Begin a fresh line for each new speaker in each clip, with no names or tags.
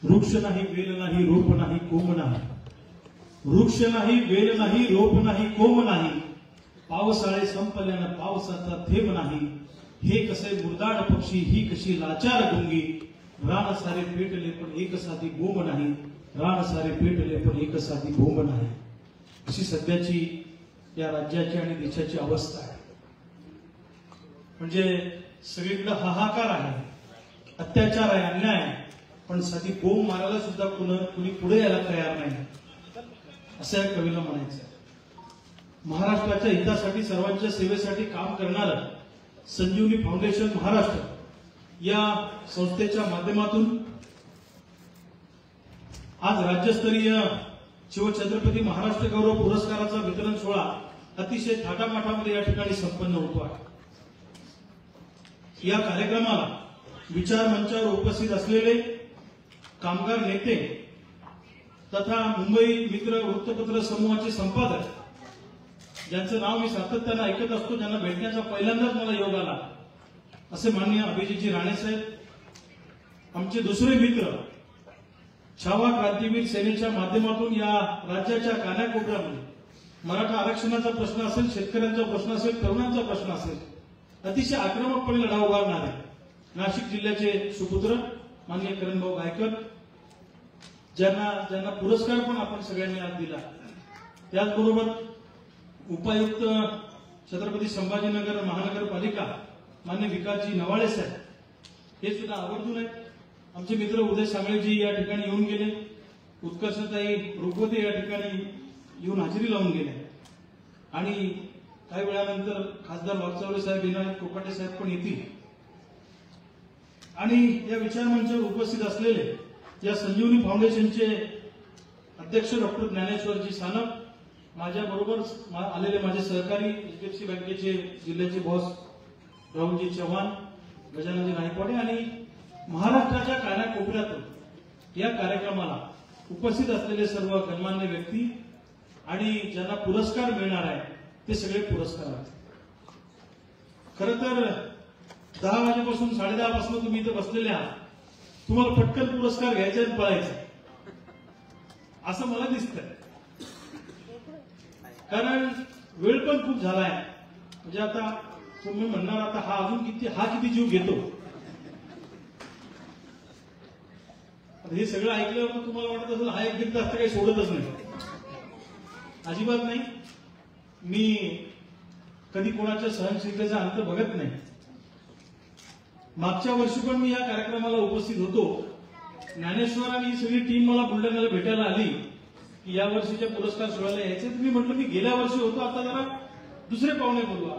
वृक्ष नाही वेल नाही रोप नाही कोंब नाही, वृक्ष नाही वेल नाही रोप नाही कोंब नाही, पावसाळे संपल्यानं पावसाचा थेंब नाही, हे कसे मुरदाड पक्षी ही कशी लाचार गुंगी, रान सारे पेटले पण एक साधी बोंब नाही, रान सारे पेटले पण एक साधी बोंब नाही. अशी सध्याची या राज्याची आणि देशाची अवस्था आहे. म्हणजे सगळीकडे हाहाकार आहे, अत्याचार आहे, अन्याय आहे, पण साधी बोंब मारायला सुद्धा कुणी पुढे यायला तयार नाही, असं या कवीला म्हणायचं. महाराष्ट्राच्या हितासाठी सर्वांच्या सेवेसाठी काम करणारं संजीवनी फाउंडेशन महाराष्ट्र या संस्थेच्या माध्यमातून आज राज्यस्तरीय शिवछत्रपती महाराष्ट्र गौरव पुरस्काराचा वितरण सोहळा अतिशय थाटामाटामध्ये या ठिकाणी संपन्न होतो आहे. या कार्यक्रमाला विचार मंचावर उपस्थित असलेले कामगार नेते तथा मुंबई मित्र वृत्तपत्र समूहाचे संपादक, ज्यांचं नाव मी सातत्यानं ऐकत असतो, ज्यांना भेटण्याचा पहिल्यांदाच मला योग आला, असे माननीय अभिजितजी राणे साहेब, आमचे दुसरे मित्र छावा क्रांतीवीर सेनेच्या माध्यमातून या राज्याच्या कानाकोपऱ्यामध्ये मराठा आरक्षणाचा प्रश्न असेल, शेतकऱ्यांचा प्रश्न असेल, तरुणांचा प्रश्न असेल, अतिशय आक्रमकपणे लढा उभारणारे नाशिक जिल्ह्याचे सुपुत्र माननीय करणभाऊ गायकर, ज्यांना पुरस्कार पण आपण सगळ्यांनी आज दिला. त्याचबरोबर उपायुक्त छत्रपती संभाजीनगर महानगरपालिका मान्य विकासजी नवाळे साहेब, हे सुद्धा आवर्जून आहेत. आमचे मित्र उदय सांगळेजी या ठिकाणी येऊन गेले, उत्कर्षताई रुपवते या ठिकाणी येऊन हजेरी लावून गेले, आणि काही वेळानंतर खासदार वागचौरे साहेब येणार, कोकाटे साहेब पण येतील. आणि या विचार मंचावर उपस्थित असलेले या संजीवनी फाउंडेशनचे अध्यक्ष डॉक्टर ज्ञानेश्वरजी सानप, माझ्या बरोबर आलेले माझे सहकारी एचडीएफसी बँकेचे जिल्ह्याचे बॉस राहुलजी चव्हाण, गजाननजी नायकवाडे आणि महाराष्ट्राच्या कानाकोपऱ्यातून या कार्यक्रमाला उपस्थित असलेले सर्व गणमान्य व्यक्ती आणि ज्यांना पुरस्कार मिळणार आहे ते सगळे पुरस्कार आहेत. खरं तर 10 वाजेपासून 10:30 पासून तुम्ही इथे बसलेले आहात, तुम्हाला पटकन पुरस्कार घ्यायचा आणि पळायचा असं मला दिसतंय, कारण वेळ पण खूप झालाय. म्हणजे आता तुम्ही म्हणणार आता हा किती जीव घेतो. हे सगळं ऐकल्यावर तुम्हाला वाटत असेल हा एक दीड तास काही सोडतच नाही. अजिबात नाही. मी कधी कोणाच्या सहनशीलतेचा अंत बघत नाही. मागच्या वर्षी पण मी या कार्यक्रमाला उपस्थित होतो. ज्ञानेश्वर आणि ही सगळी टीम मला बुलढाण्याला भेटायला आली की या वर्षीच्या पुरस्कार सोहळ्याला यायचे. मी म्हटलं मी गेल्या वर्षी होतो, आता जरा दुसरे पाहुणे बोलवा,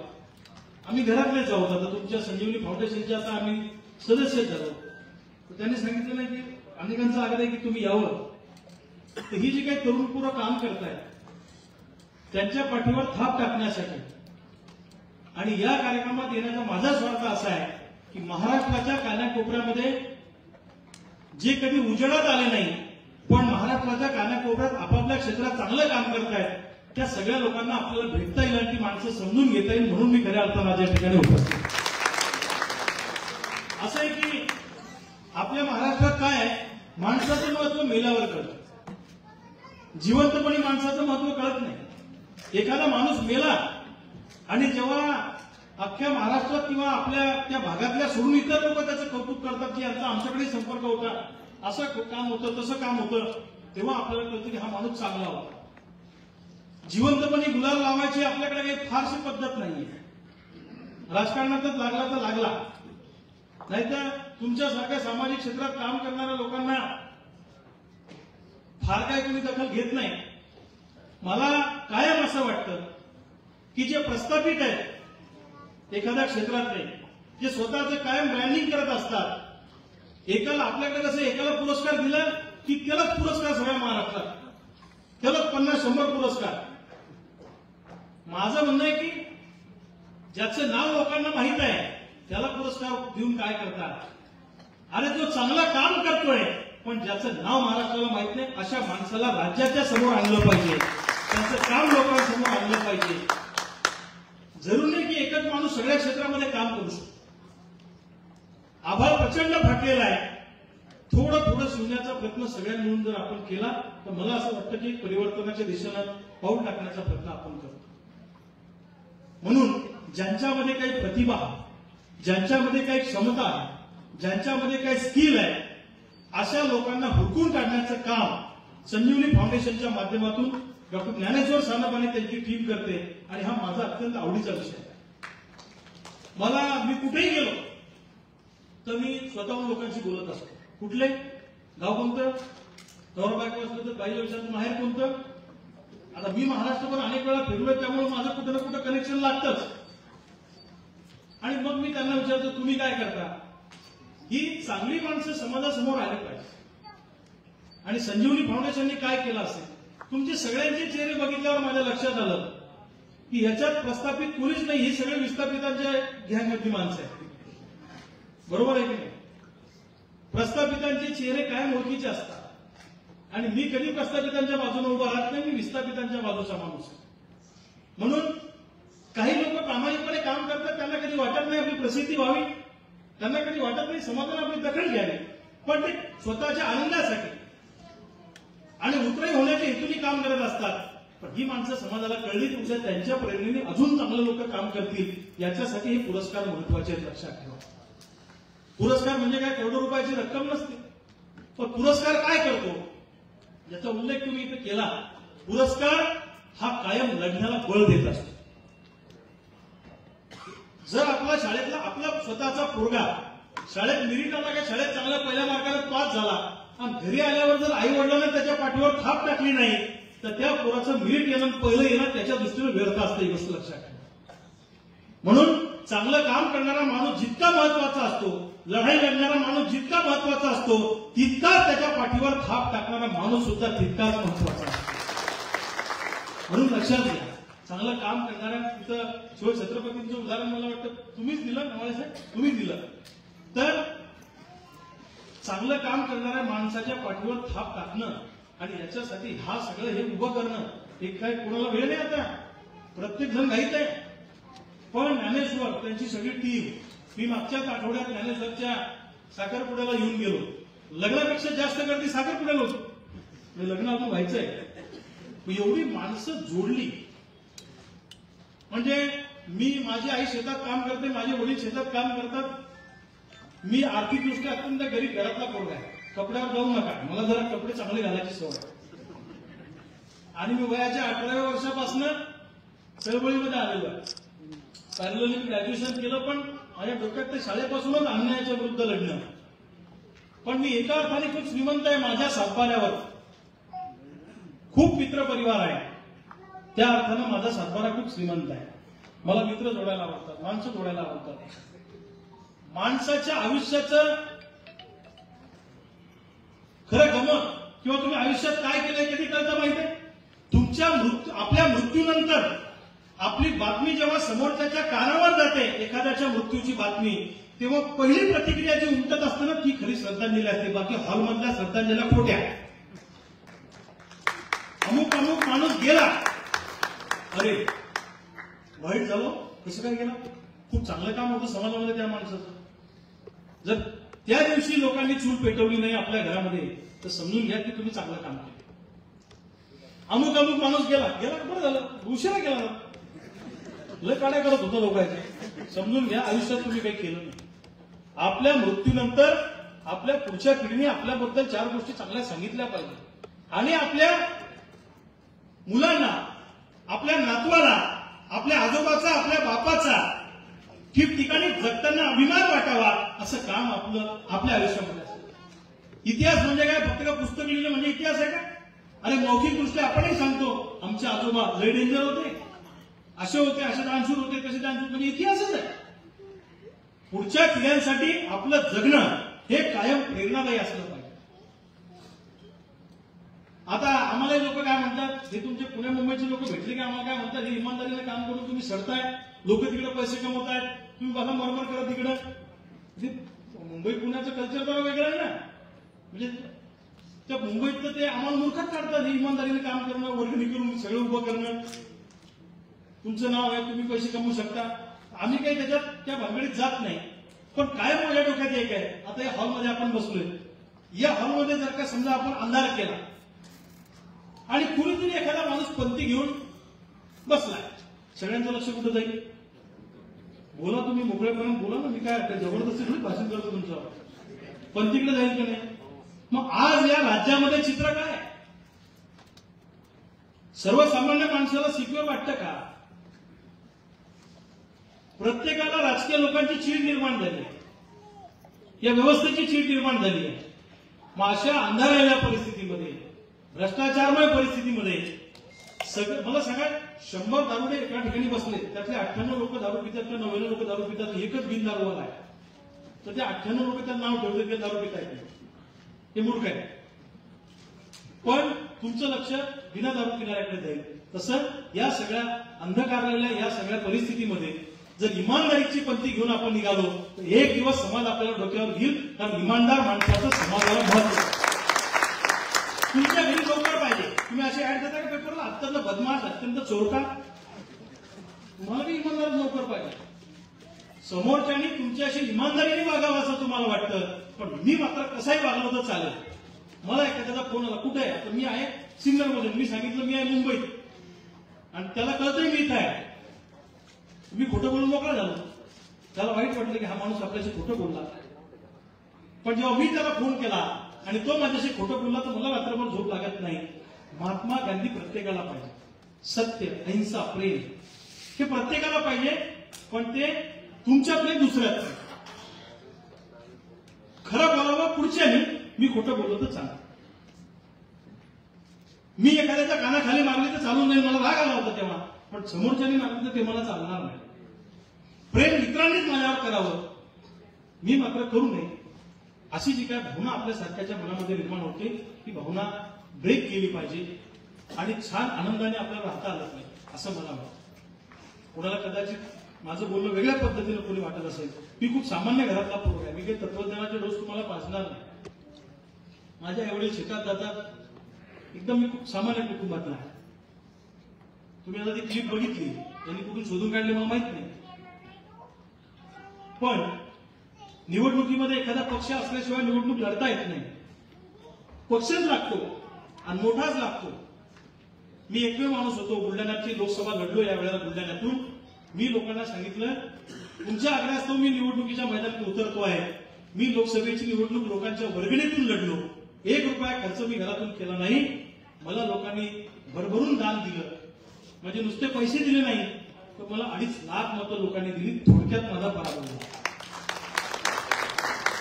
आम्ही घरातलेच आहोत, आता तुमच्या संजीवनी फाउंडेशनचे आता आम्ही सदस्य झालो. त्यांनी सांगितलं नाही की अनेकांचा आग्रह आहे की तुम्ही यावं. तर ही जी काही तरुण पोरं काम करतायत त्यांच्या पाठीवर थाप टाकण्यासाठी आणि या कार्यक्रमात येण्याचा माझा स्वार्थ असा आहे की महाराष्ट्राच्या कानाकोपऱ्यामध्ये जे कधी उजेडात आले नाही पण महाराष्ट्राच्या कानाकोपऱ्यात आपापल्या क्षेत्रात चांगलं काम करतायत त्या सगळ्या लोकांना आपल्याला भेटता येईल आणि ती माणसं समजून घेता येईल, म्हणून मी खऱ्या अर्थानं माझ्या ठिकाणी उपस्थित. असं आहे की आपल्या महाराष्ट्रात काय आहे, माणसाचं महत्व मेल्यावर कळतं, जिवंतपणी माणसाचं महत्व कळत नाही. एखादा माणूस मेला आणि जेव्हा अख्ख्या महाराष्ट्रात किंवा आपल्या त्या भागातल्या सोडून इतर लोक त्याचं कौतुक करतात की यांचा आमच्याकडे संपर्क होता, असं काम होतं, तसं काम होतं, तेव्हा आपल्याला कळतं की हा माणूस चांगला होता. जिवंतपणे गुलाल लावायची आपल्याकडे काही फारशी पद्धत नाहीये. राजकारणातच लागला तर लागला, नाहीतर तुमच्यासारख्या सामाजिक क्षेत्रात काम करणाऱ्या लोकांना फार काही कोणी दखल घेत नाही. मला कायम असं वाटतं की जे प्रस्थापित आहेत एखाद्या क्षेत्रातले, जे स्वतःचं कायम ब्रँडिंग करत असतात, एकाला आपल्याकडे कसं एकाला पुरस्कार दिला की त्यालाच पुरस्कार सगळ्या महाराष्ट्रात, त्यालाच 50-100 पुरस्कार. माझं म्हणणं आहे की ज्याचं नाव लोकांना माहित आहे त्याला पुरस्कार देऊन काय करतात. अरे जो चांगलं काम करतोय पण ज्याचं नाव महाराष्ट्राला माहित नाही अशा माणसाला राज्याच्या समोर आणलं पाहिजे, त्याचं काम लोकांसमोर आणलं पाहिजे. जरूर नाही की एकच माणूस सगळ्या क्षेत्रामध्ये काम करू शकतो. आभाळ प्रचंड फाटलेला आहे, थोडं थोडं शिवण्याचा प्रयत्न सगळ्यांनी मिळून जर आपण केला तर मला असं वाटतं की परिवर्तनाच्या दिशेनं पाऊल टाकण्याचा प्रयत्न आपण करतो. म्हणून ज्यांच्यामध्ये काही प्रतिभा, ज्यांच्यामध्ये काही क्षमता, ज्यांच्यामध्ये काही स्किल आहे, अशा लोकांना हुडकून काढण्याचं काम संजीवनी फाउंडेशनच्या माध्यमातून डॉक्टर ज्ञानेश्वर सानप आणि त्यांची टीम करते. आणि हा माझा अत्यंत आवडीचा विषय आहे. मी कुठेही गेलो तर मी स्वतःहून लोकांशी बोलत असतो. कुठले गाव कोणतं, नवरा बायको असलं तर बाईला विचारतो माहेर कोणतं. आता मी महाराष्ट्रभर अनेक वेळा फिरलोय, त्यामुळे माझं कुठं ना कुठं कनेक्शन लागतंच. आणि मग मी त्यांना विचारतो तुम्ही काय करता. ही चांगली माणसं समाजासमोर आले पाहिजे. आणि संजीवनी फाउंडेशनने काय केलं असेल, तुमचे सगळ्यांचे चेहरे बघितल्यावर माझ्या लक्षात आलं की याच्यात प्रस्थापित कोणीच नाही, ही सगळे विस्थापितांच्या गँगमधली माणसं आहेत. बरोबर आहे की नाही. प्रस्थापितांचे चेहरे कायम ओळखीचे असतात. आणि मी कधी प्रस्थापितांच्या बाजूने उभा राहत नाही, मी विस्थापितांच्या बाजूचा माणूस आहे. म्हणून काही लोक प्रामाणिकपणे काम करतात, त्यांना कधी वाटत नाही आपली प्रसिद्धी व्हावी, त्यांना कधी वाटत नाही समाजाने आपली दखल घ्यावी, पण ते स्वतःच्या आनंदासाठी आणि उतराई होण्याच्या हेतूने काम करत असतात. पण ही माणसं समाजाला कळली तुमच्या त्यांच्या प्रेरणेने अजून चांगले लोक काम करतील, याच्यासाठी हे पुरस्कार महत्वाचे आहेत. लक्षात ठेवा, पुरस्कार म्हणजे काय करोडो रुपयाची रक्कम नसते. पण पुरस्कार काय करतो याचा उल्लेख तुम्ही इथे केला. पुरस्कार हा कायम लढण्याला बळ देत असतो. जर आपला शाळेतला आपला स्वतःचा पोरगा शाळेत मेरिट आला का, शाळेत चांगल्या पहिल्या मार्काने पास झाला आणि घरी आल्यावर जर आई वडिलांना त्याच्या पाठीवर थाप टाकली नाही तर त्या पोराचं मेरिट येणं पहिलं येणं त्याच्या दृष्टीने व्यर्थ असते. ही गोष्ट लक्षात ठेवा. म्हणून चांगलं काम करणारा माणूस जितका महत्वाचा असतो, लढाई लढणारा माणूस जितका महत्वाचा असतो, तितकाच त्याच्या पाठीवर थाप टाकणारा माणूस सुद्धा तितकाच महत्वाचा असतो. म्हणून लक्षात घ्या, चांगलं काम करणाऱ्या तिथं शिव छत्रपतींचं उदाहरण मला वाटतं तुम्हीच दिलं, नवाळे साहेब तुम्हीच दिलं. तर चांगलं काम करणाऱ्या माणसाच्या पाठीवर थाप टाकणं आणि याच्यासाठी हा सगळं हे उभं करणं, हे काय कोणाला वेळ नाही. आता प्रत्येक जण घाईत आहे. पण ज्ञानेश्वर त्यांची सगळी टीम, मी मागच्याच आठवड्यात ज्ञानेश्वरच्या साखरपुड्याला येऊन गेलो. लग्नापेक्षा जास्त गर्दी साखरपुड्याला होती. लग्न अजून व्हायचंय. एवढी माणसं जोडली म्हणजे माझी आई शेतात काम करते, माझे वडील शेतात काम करतात. मी आर्थिकदृष्ट्या अत्यंत गरीब घरातला पोरगा आहे. कपड्यावर जाऊ नका, मला जरा कपडे चांगले घालायची सवय. आणि मी वयाच्या 18व्या वर्षापासून चळवळीमध्ये आलेलो आहे. पॅरलली ग्रॅज्युएशन केलं, पण माझ्या डोक्यात ते शाळेपासूनच अन्यायाच्या विरुद्ध लढणं. पण मी एका अर्थाने खूप श्रीमंत आहे. माझ्या सातबाऱ्यावर खूप मित्र परिवार आहे. त्या अर्थानं माझा सातबारा खूप श्रीमंत आहे. मला मित्र जोडायला आवडतात, माणसं जोडायला आवडतात. माणसाच्या आयुष्याचं खरं गमत किंवा तुम्ही आयुष्यात काय केलंय कधी कळतं माहिती आहे. आपल्या मृत्यूनंतर आपली बातमी जेव्हा समोरच्याच्या कानावर जाते, एखाद्याच्या मृत्यूची बातमी, तेव्हा पहिली प्रतिक्रिया जी उमटत असते ना, ती खरी श्रद्धांजली असते. बाकी हॉलमधल्या श्रद्धांजल्या खोट्या. अमुक अमुक माणूस गेला, अरे वाईट झालं, कसं काय गेला, खूप चांगलं काम होतं समाजामध्ये त्या माणसाचं. जर त्या दिवशी लोकांनी चूल पेटवली नाही आपल्या घरामध्ये तर समजून घ्या की तुम्ही चांगलं काम केलं. अमुक अमुक माणूस गेला बरं झालं, उशिरा गेला, लय काड्या करत होता लोकांचे. समजून घ्या आयुष्यात तुम्ही काही केलं नाही. आपल्या मृत्यूनंतर आपल्या पुढच्या पिढीने आपल्याबद्दल 4 गोष्टी चांगल्या सांगितल्या पाहिजे. आणि आपल्या मुलांना, आपल्या नातवाला, आपल्या आजोबाचा, आपल्या बापाचा ठिकठिकाणी जगताना अभिमान वाटावा असं काम आपल्या आयुष्यामध्ये असतं. इतिहास म्हणजे काय, फक्त का पुस्तक लिहिलं म्हणजे इतिहास आहे का. अरे मौखिक दृष्ट्या आपणही सांगतो आमचे आजोबा लय डेंजर होते, असे होते, असे दानशूर होते, तसे दानशूर, म्हणजे इतिहासच आहे. पुढच्या पिढ्यांसाठी आपलं जगणं हे कायम प्रेरणादायी असलं पाहिजे. आता आम्हाला लोक काय म्हणतात, हे तुमचे पुणे मुंबईचे लोक भेटले की आम्हाला काय म्हणतात, हे इमानदारीने काम करून तुम्ही सडताय, लोक तिकडे पैसे कमवतायत, तुम्ही बघा मरमर करत तिकडं. मुंबई पुण्याचं कल्चर जरा वेगळं आहे ना. म्हणजे त्या मुंबईत ते आम्हाला मूर्खात काढतात. हे इमानदारीने काम करणं, वर्गणी करून सगळं उभं करणं, तुमचं नाव आहे, तुम्ही पैसे कमवू शकता. आम्ही काही त्याच्यात त्या भानगडीत जात नाही. पण काय माझ्या डोक्यात एक आहे, आता या हॉलमध्ये आपण बसलोय, या हॉलमध्ये जर का समजा आपण अंधार केला आणि कुणीतरी एखादा माणूस पंथी घेऊन बसलाय, सगळ्यांचं लक्ष कुठं जाईल? बोला तुम्ही मोकळेपणे बोला ना, मी काय जबरदस्ती भाषण करतो तुमचं, पंथीकडे जाईल का नाही? मग आज या राज्यामध्ये चित्र काय? सर्वसामान्य माणसाला सिक्युअर वाटतं का? प्रत्येकाला राजकीय लोकांची चीड निर्माण झाली आहे, या व्यवस्थेची चीड निर्माण झाली आहे. मग अशा अंधाराच्या परिस्थितीमध्ये, भ्रष्टाचारमय परिस्थितीमध्ये मला सांगा, 100 दारुडे एका ठिकाणी बसले, त्यातले 98 लोक दारू पितात का 99 लोक दारू पितात? एकच बिन दारूवाला आहे, तर ते 98 लोक त्यांना नाव ठेवले की दारू पितायत, हे मूर्ख आहे. पण तुमचं लक्ष बिना दारू पिणाऱ्याकडे जाईल. तसं या सगळ्या अंधकारलेल्या या सगळ्या परिस्थितीमध्ये जर इमानदारीची पंथी घेऊन आपण निघालो तर एक दिवस समाज आपल्याला डोक्यावर घेईल. कारण इमानदार माणसाचं समाजाला महत्व. तुमच्या घरी लवकर पाहिजे, तुम्ही असे ऍड देता का पेपरला, अत्यंत बदमाश, अत्यंत चोरटा? तुम्हाला बी इमानदार लवकर पाहिजे. समोरच्यानी तुमच्याशी इमानदारीने वागावं असं तुम्हाला वाटतं, पण मी मात्र कसाही वागलो तर चालेल. मला एखाद्याचा फोन आला, कुठे आहे? तर मी आहे सिन्नरमध्ये. मी सांगितलं मी आहे मुंबईत, आणि त्याला कळतंय मी इथं आहे. मी खोटं बोलून मोकळा झालो. त्याला वाईट वाटलं की हा माणूस आपल्याशी खोटं बोलला. पण जेव्हा मी त्याला फोन केला आणि तो माझ्याशी खोटं बोलला तर मला रात्रभर झोप लागत नाही. महात्मा गांधी प्रत्येकाला पाहिजे. सत्य, अहिंसा, प्रेम हे प्रत्येकाला पाहिजे, पण ते तुमच्यातले दुसऱ्यात. खरं बोलावं पुढच्यानी, मी खोटं बोललो तर चालेल. मी एखाद्याच्या कानाखाली मारली तर चालून जाईल, मला राग आला होता तेव्हा, पण समोरच्यानी मारली तर ते मला चालणार नाही. प्रेम मित्रांनीच माझ्यावर करावं, मी मात्र करू नये. अशी जी काय भावना आपल्या सारख्याच्या मनामध्ये निर्माण होते, ती भावना ब्रेक केली पाहिजे आणि छान आनंदाने आपल्याला राहता आलं पाहिजे असं मला वाटतं. कोणाला कदाचित माझं बोलणं वेगळ्या पद्धतीनं कोणी वाटत असेल. मी खूप सामान्य घरातला पोरगा आहे, मी काही तत्वज्ञानाचे डोस तुम्हाला पाजणार नाही. माझ्या एवढे शेतात जातात, एकदम मी खूप सामान्य कुटुंबातला आहे. तुम्ही आता ती क्लिप बघितली, त्यांनी कुठून शोधून काढली मला माहित नाही. पण निवडणुकीमध्ये एखादा पक्ष असल्याशिवाय निवडणूक लढता येत नाही. पक्षच लागतो आणि मोठाच लागतो. मी एकमेव माणूस होतो, बुलढाण्याची लोकसभा लढलो या वेळेला बुलढाण्यातून. मी लोकांना सांगितलं, तुमच्या आग्रहास्तव मी निवडणुकीच्या मैदानात उतरतो आहे. मी लोकसभेची निवडणूक लोकांच्या वर्गणीतून लढलो, 1 रुपया खर्च मी घरातून केला नाही. मला लोकांनी भरभरून दान दिलं, म्हणजे नुसते पैसे दिले नाही तर मला 2.5 लाख मतं लोकांनी दिली. थोडक्यात माझा पराभव झाला.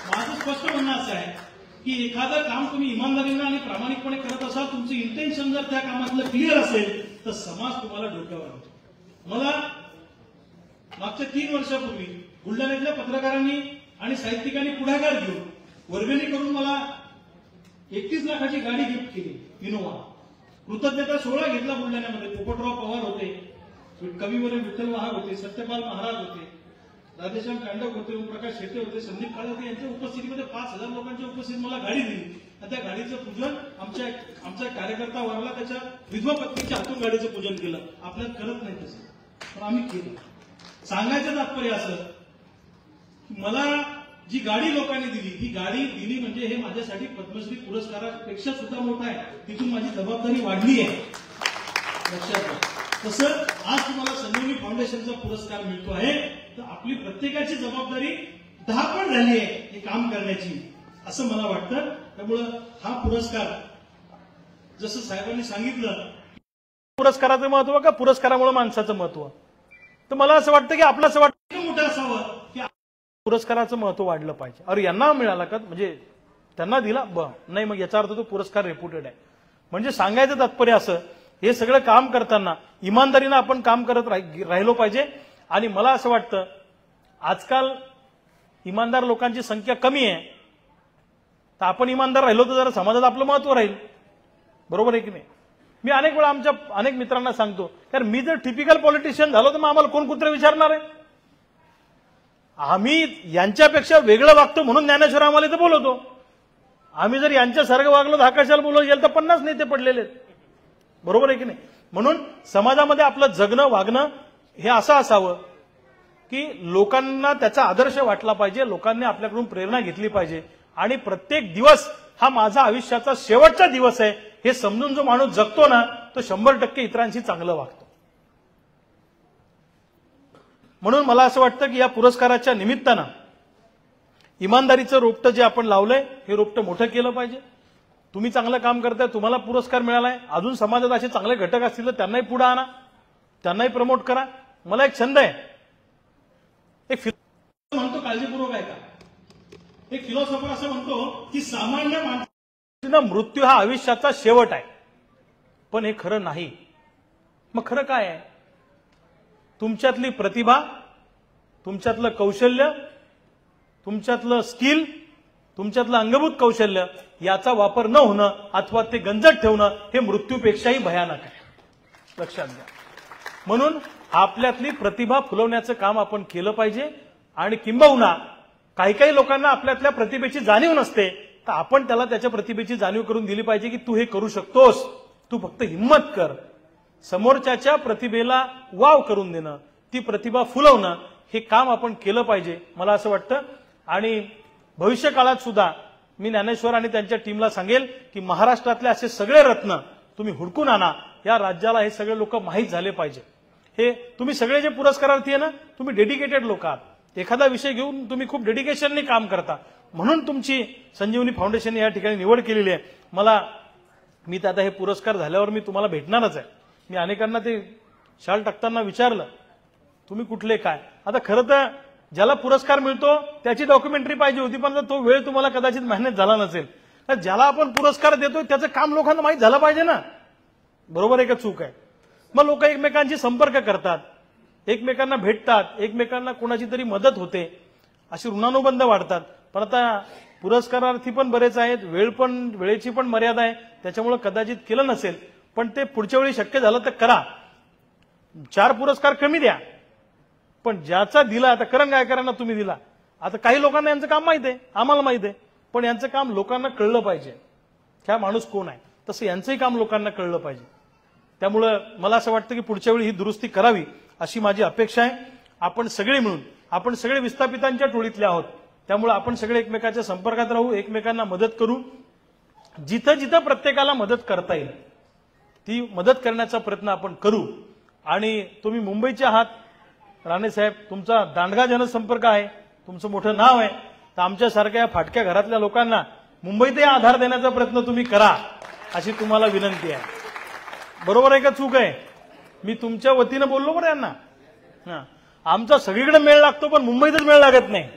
माझं स्पष्ट म्हणणं असं आहे की एखादं काम तुम्ही इमानदारीने आणि प्रामाणिकपणे करत असाल, तुमचं इंटेन्शन जर त्या कामातलं क्लिअर असेल तर समाज तुम्हाला डोक्यावर आणतो. मला मागच्या 3 वर्षापूर्वी बुलढाण्यातल्या पत्रकारांनी आणि साहित्यिकांनी पुढाकार घेऊन वर्गणी करून मला 31 लाखाची गाडी गिफ्ट केली, इनोवा. कृतज्ञता सोहळा घेतला बुलढाण्यामध्ये. पोपटराव पवार होते, कविवर्य विठ्ठल वाघ होते, सत्यपाल महाराज होते, राधेश्याम कांडक होते, ओमप्रकाश शेटे होते, संदीप काळे होते. यांच्या उपस्थितीमध्ये 5,000 लोकांच्या उपस्थितीत मला गाडी दिली. आणि त्या गाडीचं पूजन आमचा कार्यकर्ता वारला, त्याच्या विधवा पत्नीच्या हातून गाडीचं पूजन केलं. आपल्याला करत नाही तसं, पण आम्ही केलं. सांगायचं तात्पर्य असं, मला जी गाडी लोकांनी दिली, ही गाडी दिली म्हणजे हे माझ्यासाठी पद्मश्री पुरस्कारापेक्षा सुद्धा मोठा आहे. तिथून माझी जबाबदारी वाढली आहे, लक्षात घ्या. तसं आज तुम्हाला संजीवनी फाउंडेशनचा पुरस्कार मिळतो आहे, तर आपली प्रत्येकाची जबाबदारी 10 पट झाली आहे हे काम करण्याची, असं मला वाटतं. त्यामुळं हा पुरस्कार, जसं साहेबांनी सांगितलं, पुरस्काराचं महत्व का पुरस्कारामुळे माणसाचं महत्व, तर मला असं वाटतं की आपलं असं वाटतं मोठं असावं की पुरस्काराचं महत्व वाढलं पाहिजे. अरे यांना मिळाला का, म्हणजे त्यांना दिला नाही, मग याचा अर्थ तो पुरस्कार रेप्युटेड आहे. म्हणजे सांगायचं तात्पर्य असं, हे सगळं काम करताना इमानदारीनं आपण काम करत राहिलो पाहिजे. आणि मला असं वाटतं आजकाल इमानदार लोकांची संख्या कमी आहे, तर आपण इमानदार राहिलो तर जरा समाजात आपलं महत्व राहील. बरोबर आहे की नाही? मी अनेक वेळा आमच्या अनेक मित्रांना सांगतो, कारण मी जर टिपिकल पॉलिटिशियन झालो तर मग आम्हाला कोण कुत्रे विचारणार आहे? आम्ही यांच्यापेक्षा वेगळं वागतो म्हणून ज्ञानेश्वर आम्हाला इथं बोलवतो. आम्ही जर यांच्यासारखं वागलो तर हा कशाला बोलवलं गेलं, तर 50 नेते पडलेले आहेत. बरोबर आहे की नाही? म्हणून समाजामध्ये आपलं जगणं वागणं हे असं असावं की लोकांना त्याचा आदर्श वाटला पाहिजे, लोकांनी आपल्याकडून प्रेरणा घेतली पाहिजे. आणि प्रत्येक दिवस हा माझा आयुष्याचा शेवटचा दिवस आहे हे समजून जो माणूस जगतो ना तो 100% इतरांशी चांगलं वागतो. म्हणून मला असं वाटतं की या पुरस्काराच्या निमित्तानं इमानदारीचं रोपटं जे आपण लावलंय हे रोपटं मोठं केलं पाहिजे. तुम्ही चांगलं काम करताय, तुम्हाला पुरस्कार मिळालाय, अजून समाजात असे चांगले घटक असतील तर त्यांनाही पुढे आणा, त्यांनाही प्रमोट करा. मला एक छंद आहे, एक म्हणतो काळजीपूर्वक ऐका, एक फिलॉसॉफर असं म्हणतो की सामान्य माणसाचा मृत्यू हा आयुष्याचा शेवट आहे. पण हे खरं नाही. मग खरं काय आहे? तुमच्यातली प्रतिभा, तुमच्यातलं कौशल्य, तुमच्यातलं स्किल, तुमच्यातलं अंगभूत कौशल्य याचा वापर न होणं अथवा ते गंजत ठेवणं हे मृत्यूपेक्षाही भयानक आहे. लक्षात घ्या. म्हणून आपल्यातली प्रतिभा फुलवण्याचं काम आपण केलं पाहिजे. आणि किंबहुना काही काही लोकांना आपल्यातल्या प्रतिभेची जाणीव नसते तर आपण त्याला त्याच्या प्रतिभेची जाणीव करून दिली पाहिजे की तू हे करू शकतोस, तू फक्त हिम्मत कर. समोरच्याच्या प्रतिभेला वाव करून देणं, ती प्रतिभा फुलवणं हे काम आपण केलं पाहिजे मला असं वाटतं. आणि भविष्य काळात सुद्धा मी ज्ञानेश्वर आणि त्यांच्या टीमला सांगेल की महाराष्ट्रातले असे सगळे रत्न तुम्ही हुडकून आणा. या राज्याला हे सगळे लोक माहीत झाले पाहिजे. हे तुम्ही सगळे जे पुरस्कारार्थी आहे ना तुम्ही डेडिकेटेड लोक आहात. एखादा विषय घेऊन तुम्ही खूप डेडिकेशनने काम करता म्हणून तुमची संजीवनी फाउंडेशन या ठिकाणी निवड केलेली आहे. मी तर आता हे पुरस्कार झाल्यावर मी तुम्हाला भेटणारच आहे. मी अनेकांना ते शाल टाकताना विचारलं तुम्ही कुठले काय. आता खरं तर ज्याला पुरस्कार मिळतो त्याची डॉक्युमेंटरी पाहिजे होती पण तो वेळ तुम्हाला कदाचित मेहनत झाला नसेल. तर ज्याला आपण पुरस्कार देतोय त्याचं काम लोकांना माहीत झालं पाहिजे ना. बरोबर आहे का चूक आहे? मग लोक एकमेकांशी संपर्क करतात, एकमेकांना भेटतात, एकमेकांना कोणाची तरी मदत होते, अशी ऋणानुबंध वाढतात. पण आता पुरस्कारार्थी पण बरेच आहेत, वेळेची पण मर्यादा आहे, त्याच्यामुळे कदाचित केलं नसेल. पण ते पुढच्या वेळी शक्य झालं तर करा. 4 पुरस्कार कमी द्या पण ज्याचा दिला, आता करण गायकरांना तुम्ही दिला, आता काही लोकांना यांचं काम माहित आहे, आम्हाला माहित आहे, पण यांचं काम लोकांना कळलं पाहिजे. हा माणूस कोण आहे तसं यांचंही काम लोकांना कळलं पाहिजे. त्यामुळं मला असं वाटतं की पुढच्या वेळी ही दुरुस्ती करावी अशी माझी अपेक्षा आहे. आपण सगळे मिळून, आपण सगळे विस्थापितांच्या टोळीतले आहोत, त्यामुळे आपण सगळे एकमेकाच्या संपर्कात राहू, एकमेकांना मदत करू. जिथं जिथं प्रत्येकाला मदत करता येईल ती मदत करण्याचा प्रयत्न आपण करू. आणि तुम्ही मुंबईचे आहात राणे साहेब, तुमचा दांडगा जनसंपर्क आहे, तुमचं मोठं नाव आहे, तर आमच्यासारख्या फाटक्या घरातल्या लोकांना मुंबईतही आधार देण्याचा प्रयत्न तुम्ही करा अशी तुम्हाला विनंती आहे. बरोबर आहे का चूक आहे? मी तुमच्या वतीनं बोललो बरं यांना. आमचा सगळीकडे मेळ लागतो पण मुंबईतच मेळ लागत नाही.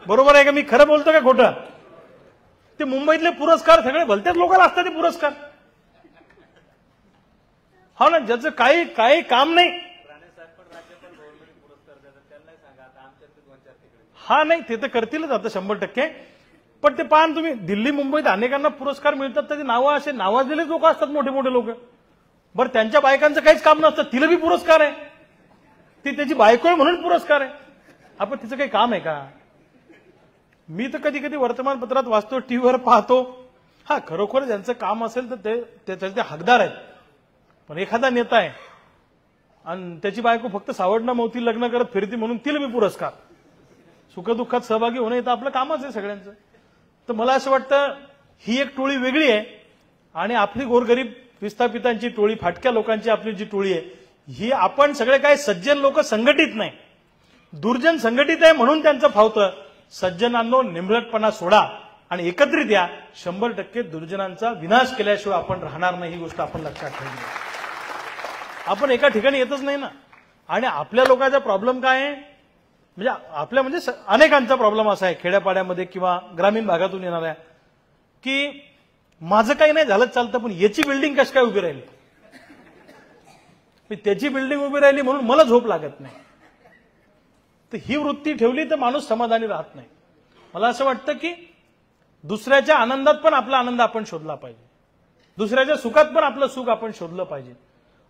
बरोबर आहे का? मी खरं बोलतो का खोटं? ते मुंबईतले पुरस्कार सगळे भलत्याच लोकांना असतात ते पुरस्कार. हो ना, ज्याचं काही काम नाही. नाही ते तर करतीलच आता 100%. पण ते पाहन तुम्ही दिल्ली मुंबईत अनेकांना पुरस्कार मिळतात त्याची नावं असे नावाजलेले लोक असतात, मोठे मोठे लोक. बरं त्यांच्या बायकांचं काहीच काम नसतं, तिला बी पुरस्कार आहे, ती त्याची बायको आहे म्हणून पुरस्कार आहे. आपण तिचं काही काम आहे का? मी तर कधी कधी वर्तमानपत्रात वाचतो, टीव्हीवर पाहतो, खरोखर ज्यांचं काम असेल तर ते हकदार आहेत. पण एखादा नेता आहे आणि त्याची बायको फक्त सावडणं मौती लग्न करत फिरती म्हणून तिला बी पुरस्कार. सुखदुःखात सहभागी होणं हे तर आपलं कामच आहे सगळ्यांचं. तर मला असं वाटतं ही एक टोळी वेगळी आहे आणि आपली गोरगरीब विस्थापितांची टोळी, फाटक्या लोकांची आपली जी टोळी आहे, ही आपण सगळे काय सज्जन लोक संघटित नाही, दुर्जन संघटित आहे म्हणून त्यांचं फावतं. सज्जनांनो निंबळटपणा सोडा आणि एकत्रित या. 100% दुर्जनांचा विनाश केल्याशिवाय आपण राहणार नाही, ही गोष्ट आपण लक्षात ठेवली. आपण एका ठिकाणी येतच नाही ना. आणि आपल्या लोकांचा प्रॉब्लेम काय आहे, म्हणजे अनेकांचा प्रॉब्लेम असा आहे खेड्यापाड्यामध्ये किंवा ग्रामीण भागातून येणाऱ्या, की माझं काही नाही झालं चालतं पण याची बिल्डिंग कशी काय उभी राहिली, त्याची बिल्डिंग उभी राहिली म्हणून मला झोप लागत नाही. तर ही वृत्ती ठेवली तर माणूस समाधानी राहत नाही. मला असं वाटतं की दुसऱ्याच्या आनंदात पण आपला आनंद आपण शोधला पाहिजे, दुसऱ्याच्या सुखात पण आपलं सुख आपण शोधलं पाहिजे.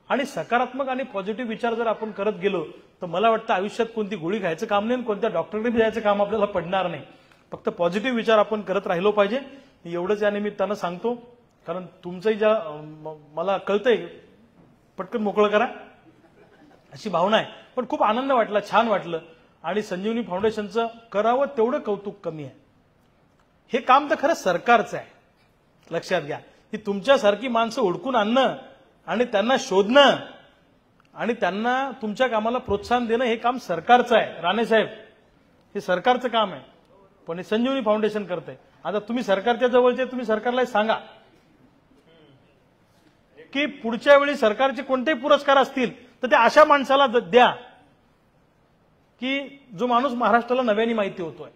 आणि सकारात्मक आणि पॉझिटिव्ह विचार जर आपण करत गेलो तर मला वाटतं आयुष्यात कोणती गोळी खायचं काम नाही, कोणत्या डॉक्टरकडे जायचं काम आपल्याला पडणार नाही. फक्त पॉझिटिव्ह विचार आपण करत राहिलो पाहिजे. मी एवढंच या निमित्तानं सांगतो, कारण तुमचंही मला कळतंय, पटकन मोकळं करा अशी भावना आहे. पण खूप आनंद वाटला, छान वाटलं. आणि संजीवनी फाउंडेशनचं करावं तेवढं कौतुक कमी आहे. हे काम तर खरं सरकारचं आहे, लक्षात घ्या. की तुमच्यासारखी माणसं ओळखून आणणं आणि त्यांना शोधणं आणि त्यांना तुमच्या कामाला प्रोत्साहन देणं हे काम सरकारचं आहे. राणे साहेब, हे सरकारचं काम आहे, पण हे संजीवनी फाउंडेशन करते. आता तुम्ही सरकारच्या जवळचे, तुम्ही सरकारला सांगा की पुढच्या वेळी सरकारचे कोणतेही पुरस्कार असतील तर ते अशा माणसाला द्या की जो माणूस महाराष्ट्राला नव्याने माहिती होतोय,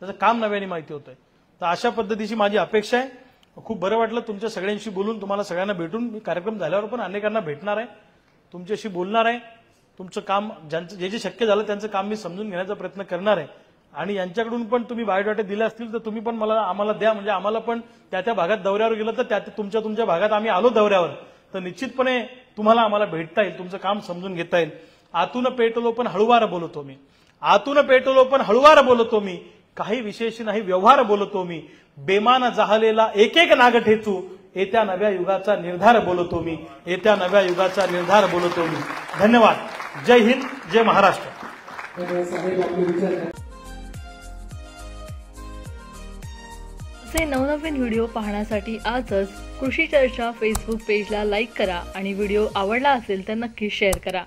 त्याचं काम नव्याने माहिती होतंय. तर अशा पद्धतीची माझी अपेक्षा आहे. खूप बरं वाटलं तुमच्या सगळ्यांशी बोलून, तुम्हाला सगळ्यांना भेटून. मी कार्यक्रम झाल्यावर पण अनेकांना भेटणार आहे, तुमच्याशी बोलणार आहे. तुमचं काम ज्यांचं जे जे शक्य झालं त्यांचं काम मी समजून घेण्याचा प्रयत्न करणार आहे. आणि यांच्याकडून पण तुम्ही बायोडाटे दिले असतील तर तुम्ही पण आम्हाला द्या, म्हणजे आम्हाला पण त्या भागात दौऱ्यावर गेलं तर तुमच्या भागात आम्ही आलो दौऱ्यावर तर निश्चितपणे तुम्हाला आम्हाला भेटता येईल, तुमचं काम समजून घेता येईल. आतून पेटलो पण हळुवार बोलतो मी, आतून पेटलो पण हळुवार बोलतो मी, काही विशेष नाही व्यवहार बोलतो मी, बेमान जाहलेला एक एक नाग ठेचू, येत्या नव्या युगाचा निर्धार बोलतो मी, येत्या नव्या युगाचा निर्धार बोलतो मी. धन्यवाद. जय हिंद, जय महाराष्ट्र.
असे नवनवीन व्हिडिओ पाहण्यासाठी आजच कृषी चर्चा फेसबुक पेजला लाईक करा आणि व्हिडिओ आवडला असेल तर नक्की शेअर करा.